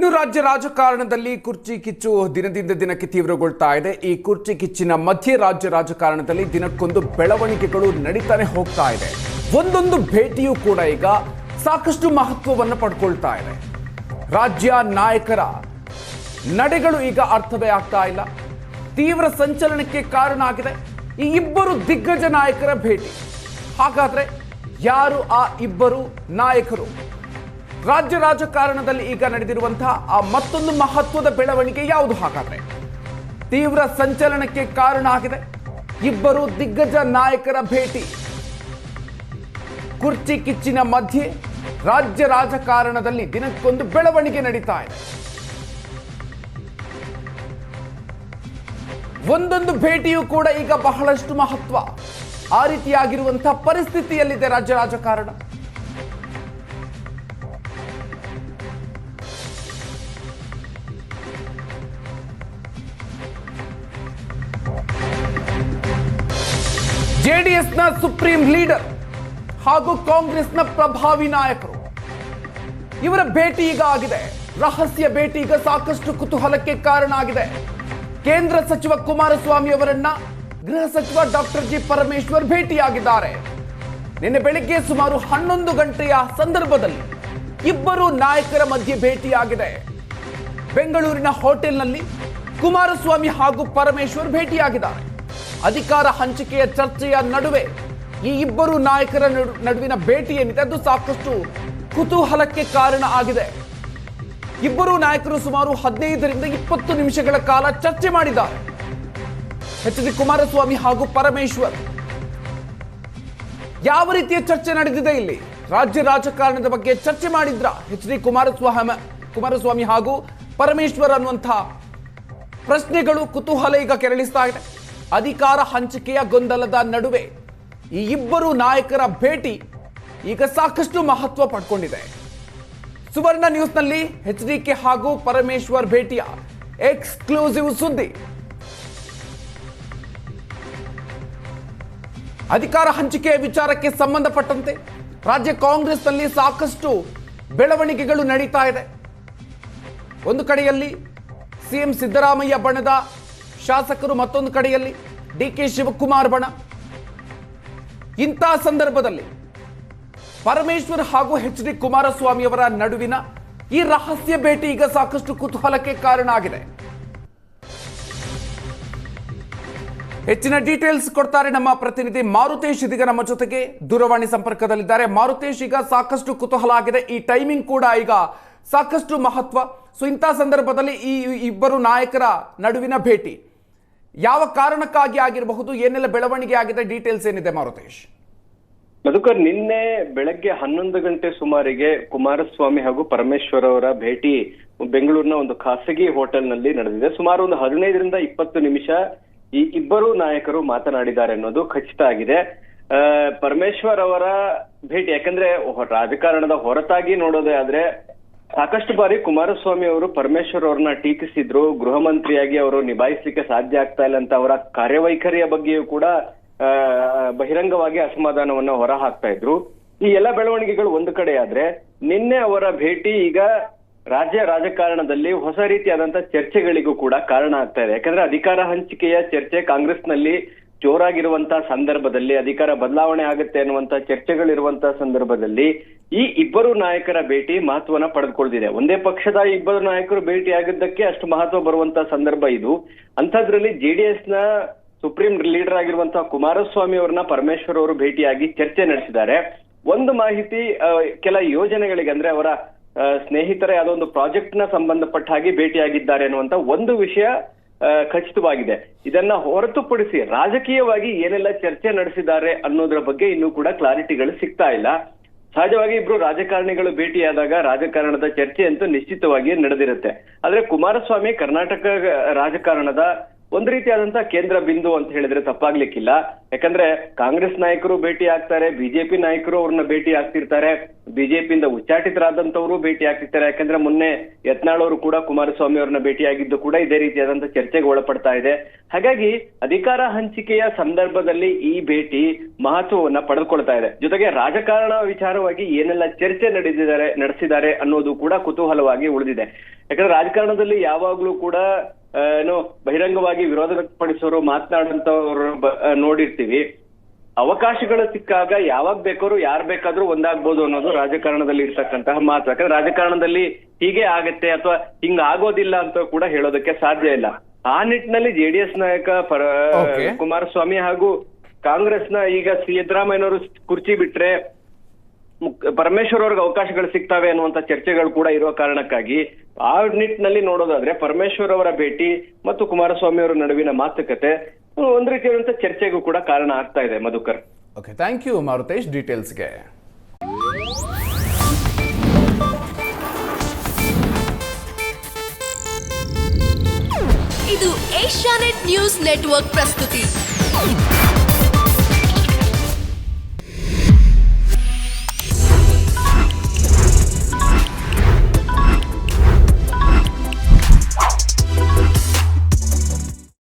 ಇನ್ನು ರಾಜ್ಯ ರಾಜಕಾರಣದಲ್ಲಿ ಕುರ್ಚಿ ಕಿಚ್ಚು ದಿನದಿಂದ ದಿನಕ್ಕೆ ತೀವ್ರಗೊಳ್ತಾ ಇದೆ. ಈ ಕುರ್ಚಿ ಕಿಚ್ಚಿನ ಮಧ್ಯೆ ರಾಜ್ಯ ರಾಜಕಾರಣದಲ್ಲಿ ದಿನಕ್ಕೊಂದು ಬೆಳವಣಿಗೆಗಳು ನಡೀತಾನೆ ಹೋಗ್ತಾ ಇದೆ. ಒಂದೊಂದು ಭೇಟಿಯೂ ಕೂಡ ಈಗ ಸಾಕಷ್ಟು ಮಹತ್ವವನ್ನು ಪಡ್ಕೊಳ್ತಾ ಇದೆ. ರಾಜ್ಯ ನಾಯಕರ ನಡೆಗಳು ಈಗ ಅರ್ಥವೇ ಆಗ್ತಾ ಇಲ್ಲ. ತೀವ್ರ ಸಂಚಲನಕ್ಕೆ ಕಾರಣ ಆಗಿದೆ ಈ ಇಬ್ಬರು ದಿಗ್ಗಜ ನಾಯಕರ ಭೇಟಿ. ಹಾಗಾದ್ರೆ ಯಾರು ಆ ಇಬ್ಬರು ನಾಯಕರು? ರಾಜ್ಯ ರಾಜಕಾರಣದಲ್ಲಿ ಈಗ ನಡೆದಿರುವಂತಹ ಆ ಮತ್ತೊಂದು ಮಹತ್ವದ ಬೆಳವಣಿಗೆ ಯಾವುದು? ಹಾಗಾದ್ರೆ ತೀವ್ರ ಸಂಚಲನಕ್ಕೆ ಕಾರಣ ಆಗಿದೆ ಇಬ್ಬರು ದಿಗ್ಗಜ ನಾಯಕರ ಭೇಟಿ. ಕುರ್ಚಿ ಕಿಚ್ಚಿನ ಮಧ್ಯೆ ರಾಜ್ಯ ರಾಜಕಾರಣದಲ್ಲಿ ದಿನಕ್ಕೊಂದು ಬೆಳವಣಿಗೆ ನಡೀತಾ ಇದೆ. ಒಂದೊಂದು ಭೇಟಿಯೂ ಕೂಡ ಈಗ ಬಹಳಷ್ಟು ಮಹತ್ವ. ಆ ರೀತಿಯಾಗಿರುವಂತಹ ಪರಿಸ್ಥಿತಿಯಲ್ಲಿದೆ ರಾಜ್ಯ ರಾಜಕಾರಣ. ಜೆಡಿಎಸ್ನ ಸುಪ್ರೀಂ ಲೀಡರ್ ಹಾಗೂ ಕಾಂಗ್ರೆಸ್ನ ಪ್ರಭಾವಿ ನಾಯಕರು ಇವರ ಭೇಟಿ ಈಗ ಆಗಿದೆ. ರಹಸ್ಯ ಭೇಟಿ ಈಗ ಸಾಕಷ್ಟು ಕುತೂಹಲಕ್ಕೆ ಕಾರಣ ಆಗಿದೆ. ಕೇಂದ್ರ ಸಚಿವ ಕುಮಾರಸ್ವಾಮಿ ಅವರನ್ನ ಗೃಹ ಸಚಿವ ಡಾಕ್ಟರ್ ಜಿ ಪರಮೇಶ್ವರ್ ಭೇಟಿಯಾಗಿದ್ದಾರೆ. ನಿನ್ನೆ ಬೆಳಿಗ್ಗೆ ಸುಮಾರು 11 ಗಂಟೆಯ ಸಂದರ್ಭದಲ್ಲಿ ಇಬ್ಬರು ನಾಯಕರ ಮಧ್ಯೆ ಭೇಟಿಯಾಗಿದೆ. ಬೆಂಗಳೂರಿನ ಹೋಟೆಲ್ನಲ್ಲಿ ಕುಮಾರಸ್ವಾಮಿ ಹಾಗೂ ಪರಮೇಶ್ವರ್ ಭೇಟಿಯಾಗಿದ್ದಾರೆ. ಅಧಿಕಾರ ಹಂಚಿಕೆಯ ಚರ್ಚೆಯ ನಡುವೆ ಈ ಇಬ್ಬರು ನಾಯಕರ ನಡುವಿನ ಭೇಟಿ ಏನಿದೆ ಅದು ಸಾಕಷ್ಟು ಕುತೂಹಲಕ್ಕೆ ಕಾರಣ ಆಗಿದೆ. ಇಬ್ಬರು ನಾಯಕರು ಸುಮಾರು 15ರಿಂದ 20 ನಿಮಿಷಗಳ ಕಾಲ ಚರ್ಚೆ ಮಾಡಿದ್ದಾರೆ. ಎಚ್ ಡಿ ಕುಮಾರಸ್ವಾಮಿ ಹಾಗೂ ಪರಮೇಶ್ವರ್ ಯಾವ ರೀತಿಯ ಚರ್ಚೆ ನಡೆದಿದೆ? ಇಲ್ಲಿ ರಾಜ್ಯ ರಾಜಕಾರಣದ ಬಗ್ಗೆ ಚರ್ಚೆ ಮಾಡಿದ್ರ ಎಚ್ ಡಿ ಕುಮಾರಸ್ವಾಮಿ ಹಾಗೂ ಪರಮೇಶ್ವರ್ ಅನ್ನುವಂತಹ ಪ್ರಶ್ನೆಗಳು ಕುತೂಹಲ ಈಗ ಕೆರಳಿಸ್ತಾ ಇದೆ. ಅಧಿಕಾರ ಹಂಚಿಕೆಯ ಗೊಂದಲದ ನಡುವೆ ಈ ಇಬ್ಬರು ನಾಯಕರ ಭೇಟಿ ಈಗ ಸಾಕಷ್ಟು ಮಹತ್ವ ಪಡ್ಕೊಂಡಿದೆ. ಸುವರ್ಣ ನ್ಯೂಸ್ನಲ್ಲಿ ಎಚ್ಡಿಕೆ ಹಾಗೂ ಪರಮೇಶ್ವರ್ ಭೇಟಿಯ ಎಕ್ಸ್ಕ್ಲೂಸಿವ್ ಸುದ್ದಿ. ಅಧಿಕಾರ ಹಂಚಿಕೆಯ ವಿಚಾರಕ್ಕೆ ಸಂಬಂಧಪಟ್ಟಂತೆ ರಾಜ್ಯ ಕಾಂಗ್ರೆಸ್ನಲ್ಲಿ ಸಾಕಷ್ಟು ಬೆಳವಣಿಗೆಗಳು ನಡೀತಾ ಇದೆ. ಒಂದು ಕಡೆಯಲ್ಲಿ ಸಿಎಂ ಸಿದ್ದರಾಮಯ್ಯ ಬಣದ ಶಾಸಕರು, ಮತ್ತೊಂದು ಕಡೆಯಲ್ಲಿ ಡಿಕೆ ಶಿವಕುಮಾರ್ ಬಣ. ಇಂಥ ಸಂದರ್ಭದಲ್ಲಿ ಪರಮೇಶ್ವರ್ ಹಾಗೂ ಎಚ್ ಡಿ ಕುಮಾರಸ್ವಾಮಿ ಅವರ ನಡುವಿನ ಈ ರಹಸ್ಯ ಭೇಟಿ ಈಗ ಸಾಕಷ್ಟು ಕುತೂಹಲಕ್ಕೆ ಕಾರಣ ಆಗಿದೆ. ಹೆಚ್ಚಿನ ಡೀಟೇಲ್ಸ್ ಕೊಡ್ತಾರೆ ನಮ್ಮ ಪ್ರತಿನಿಧಿ ಮಾರುತೇಶ್. ಇದೀಗ ನಮ್ಮ ಜೊತೆಗೆ ದೂರವಾಣಿ ಸಂಪರ್ಕದಲ್ಲಿದ್ದಾರೆ. ಮಾರುತೇಶ್, ಈಗ ಸಾಕಷ್ಟು ಕುತೂಹಲ ಆಗಿದೆ. ಈ ಟೈಮಿಂಗ್ ಕೂಡ ಈಗ ಸಾಕಷ್ಟು ಮಹತ್ವ. ಸೊ ಇಂಥ ಸಂದರ್ಭದಲ್ಲಿ ಈ ಇಬ್ಬರು ನಾಯಕರ ನಡುವಿನ ಭೇಟಿ ಯಾವ ಕಾರಣಕ್ಕಾಗಿ ಆಗಿರಬಹುದು? ಏನೆಲ್ಲ ಬೆಳವಣಿಗೆ ಆಗಿದೆ? ಡೀಟೇಲ್ಸ್ ಏನಿದೆ ಮಾರುತೇಶ್? ಮಧುಕರ್, ನಿನ್ನೆ ಬೆಳಗ್ಗೆ 11 ಗಂಟೆ ಸುಮಾರಿಗೆ ಕುಮಾರಸ್ವಾಮಿ ಹಾಗೂ ಪರಮೇಶ್ವರ್ ಅವರ ಭೇಟಿ ಬೆಂಗಳೂರಿನ ಒಂದು ಖಾಸಗಿ ಹೋಟೆಲ್ ನಲ್ಲಿ ನಡೆದಿದೆ. ಸುಮಾರು ಒಂದು 15ರಿಂದ 20 ನಿಮಿಷ ಈ ಇಬ್ಬರು ನಾಯಕರು ಮಾತನಾಡಿದ್ದಾರೆ ಅನ್ನೋದು ಖಚಿತ ಆಗಿದೆ. ಪರಮೇಶ್ವರ್ ಅವರ ಭೇಟಿ, ಯಾಕಂದ್ರೆ ರಾಜಕಾರಣದ ಹೊರತಾಗಿ ನೋಡೋದೇ ಆದ್ರೆ ಸಾಕಷ್ಟು ಬಾರಿ ಕುಮಾರಸ್ವಾಮಿ ಅವರು ಪರಮೇಶ್ವರ್ ಅವ್ರನ್ನ ಟೀಕಿಸಿದ್ರು. ಗೃಹ ಮಂತ್ರಿಯಾಗಿ ಅವರು ನಿಭಾಯಿಸಲಿಕ್ಕೆ ಸಾಧ್ಯ ಆಗ್ತಾ ಇಲ್ಲ ಅಂತ ಅವರ ಕಾರ್ಯವೈಖರಿಯ ಬಗ್ಗೆಯೂ ಕೂಡ ಬಹಿರಂಗವಾಗಿ ಅಸಮಾಧಾನವನ್ನ ಹೊರ ಹಾಕ್ತಾ ಇದ್ರು. ಈ ಎಲ್ಲ ಬೆಳವಣಿಗೆಗಳು ಒಂದು ಕಡೆ ಆದ್ರೆ, ನಿನ್ನೆ ಅವರ ಭೇಟಿ ಈಗ ರಾಜ್ಯ ರಾಜಕಾರಣದಲ್ಲಿ ಹೊಸ ರೀತಿಯಾದಂತ ಚರ್ಚೆಗಳಿಗೂ ಕೂಡ ಕಾರಣ ಆಗ್ತಾ ಇದೆ. ಯಾಕಂದ್ರೆ ಅಧಿಕಾರ ಹಂಚಿಕೆಯ ಚರ್ಚೆ ಕಾಂಗ್ರೆಸ್ನಲ್ಲಿ ಜೋರಾಗಿರುವಂತಹ ಸಂದರ್ಭದಲ್ಲಿ, ಅಧಿಕಾರ ಬದಲಾವಣೆ ಆಗುತ್ತೆ ಅನ್ನುವಂತ ಚರ್ಚೆಗಳಿರುವಂತಹ ಸಂದರ್ಭದಲ್ಲಿ ಈ ಇಬ್ಬರು ನಾಯಕರ ಭೇಟಿ ಮಹತ್ವನ ಪಡೆದುಕೊಳ್ಳಿದೆ. ಒಂದೇ ಪಕ್ಷದ ಇಬ್ಬರು ನಾಯಕರು ಭೇಟಿ ಆಗಿದ್ದಕ್ಕೆ ಅಷ್ಟು ಮಹತ್ವ ಬರುವಂತಹ ಸಂದರ್ಭ ಇದು. ಅಂಥದ್ರಲ್ಲಿ ಜೆಡಿಎಸ್ ನ ಸುಪ್ರೀಂ ಲೀಡರ್ ಆಗಿರುವಂತಹ ಕುಮಾರಸ್ವಾಮಿ ಅವ್ರನ್ನ ಪರಮೇಶ್ವರ್ ಅವರು ಭೇಟಿಯಾಗಿ ಚರ್ಚೆ ನಡೆಸಿದ್ದಾರೆ. ಒಂದು ಮಾಹಿತಿ, ಕೆಲ ಯೋಜನೆಗಳಿಗೆ ಅಂದ್ರೆ ಅವರ ಸ್ನೇಹಿತರ ಯಾವುದೋ ಒಂದು ಪ್ರಾಜೆಕ್ಟ್ ನ ಸಂಬಂಧಪಟ್ಟ ಹಾಗೆ ಭೇಟಿಯಾಗಿದ್ದಾರೆ ಅನ್ನುವಂತ ಒಂದು ವಿಷಯ ಖಚಿತವಾಗಿದೆ. ಇದನ್ನ ಹೊರತುಪಡಿಸಿ ರಾಜಕೀಯವಾಗಿ ಏನೆಲ್ಲ ಚರ್ಚೆ ನಡೆಸಿದ್ದಾರೆ ಅನ್ನೋದ್ರ ಬಗ್ಗೆ ಇನ್ನೂ ಕೂಡ ಕ್ಲಾರಿಟಿಗಳು ಸಿಗ್ತಾ ಇಲ್ಲ. ಸಹಜವಾಗಿ ಇಬ್ರು ರಾಜಕಾರಣಿಗಳು ಭೇಟಿಯಾದಾಗ ರಾಜಕಾರಣದ ಚರ್ಚೆ ಅಂತೂ ನಿಶ್ಚಿತವಾಗಿ ನಡೆದಿರುತ್ತೆ. ಆದ್ರೆ ಕುಮಾರಸ್ವಾಮಿ ಕರ್ನಾಟಕ ರಾಜಕಾರಣದ ಒಂದು ರೀತಿಯಾದಂತಹ ಕೇಂದ್ರ ಬಿಂದು ಅಂತ ಹೇಳಿದ್ರೆ ತಪ್ಪಾಗ್ಲಿಕ್ಕಿಲ್ಲ. ಯಾಕಂದ್ರೆ ಕಾಂಗ್ರೆಸ್ ನಾಯಕರು ಭೇಟಿ ಆಗ್ತಾರೆ, ಬಿಜೆಪಿ ನಾಯಕರು ಅವ್ರನ್ನ ಭೇಟಿ ಆಗ್ತಿರ್ತಾರೆ, ಬಿಜೆಪಿಯಿಂದ ಉಚ್ಚಾಟಿತರಾದಂತವರು ಭೇಟಿ ಆಗ್ತಿರ್ತಾರೆ. ಯಾಕಂದ್ರೆ ಮೊನ್ನೆ ಯತ್ನಾಳ್ ಅವರು ಕೂಡ ಕುಮಾರಸ್ವಾಮಿ ಅವ್ರನ್ನ ಭೇಟಿಯಾಗಿದ್ದು ಕೂಡ ಇದೇ ರೀತಿಯಾದಂತಹ ಚರ್ಚೆಗೆ ಒಳಪಡ್ತಾ ಇದೆ. ಹಾಗಾಗಿ ಅಧಿಕಾರ ಹಂಚಿಕೆಯ ಸಂದರ್ಭದಲ್ಲಿ ಈ ಭೇಟಿ ಮಹತ್ವವನ್ನ ಪಡೆದುಕೊಳ್ತಾ ಇದೆ. ಜೊತೆಗೆ ರಾಜಕಾರಣ ವಿಚಾರವಾಗಿ ಏನೆಲ್ಲ ಚರ್ಚೆ ನಡೆಸಿದ್ದಾರೆ ಅನ್ನೋದು ಕೂಡ ಕುತೂಹಲವಾಗಿ ಉಳಿದಿದೆ. ಯಾಕಂದ್ರೆ ರಾಜಕಾರಣದಲ್ಲಿ ಯಾವಾಗ್ಲೂ ಕೂಡ ಏನೋ ಬಹಿರಂಗವಾಗಿ ವಿರೋಧ ವ್ಯಕ್ತಪಡಿಸೋರು ಮಾತನಾಡಂತವ್ರು ನೋಡಿರ್ತೀವಿ. ಅವಕಾಶಗಳು ಸಿಕ್ಕಾಗ ಯಾವಾಗ ಬೇಕಾದ್ರೂ ಯಾರು ಬೇಕಾದ್ರೂ ಒಂದಾಗ್ಬೋದು ಅನ್ನೋದು ರಾಜಕಾರಣದಲ್ಲಿ ಇರ್ತಕ್ಕಂತಹ ಮಾತು. ಯಾಕಂದ್ರೆ ರಾಜಕಾರಣದಲ್ಲಿ ಹೀಗೆ ಆಗತ್ತೆ ಅಥವಾ ಹಿಂಗ ಆಗೋದಿಲ್ಲ ಅಂತ ಕೂಡ ಹೇಳೋದಕ್ಕೆ ಸಾಧ್ಯ ಇಲ್ಲ. ಆ ನಿಟ್ಟಿನಲ್ಲಿ ಜೆಡಿಎಸ್ ನಾಯಕ ಕುಮಾರಸ್ವಾಮಿ ಹಾಗೂ ಕಾಂಗ್ರೆಸ್ನ ಈಗ ಸಿದ್ದರಾಮಯ್ಯನವರು ಕುರ್ಚಿ ಬಿಟ್ರೆ ಪರಮೇಶ್ವರ್ ಅವ್ರಿಗೆ ಅವಕಾಶಗಳು ಸಿಗ್ತವೆ ಅನ್ನುವಂತ ಚರ್ಚೆಗಳು ಕೂಡ ಇರುವ ಕಾರಣಕ್ಕಾಗಿ ಆ ನಿಟ್ಟಿನಲ್ಲಿ ನೋಡೋದಾದ್ರೆ ಪರಮೇಶ್ವರ್ ಅವರ ಭೇಟಿ ಮತ್ತು ಕುಮಾರಸ್ವಾಮಿ ಅವರ ನಡುವಿನ ಮಾತುಕತೆ ಒಂದ್ ರೀತಿಯಾದಂತ ಚರ್ಚೆಗೂ ಕೂಡ ಕಾರಣ ಆಗ್ತಾ ಇದೆ. Madhukar, okay, thank you Maruthesh ಡೀಟೇಲ್ಸ್ಗೆ. ಇದು ಏಷ್ಯಾನೆಟ್ ನ್ಯೂಸ್ ನೆಟ್ವರ್ಕ್ ಪ್ರಸ್ತುತಿ.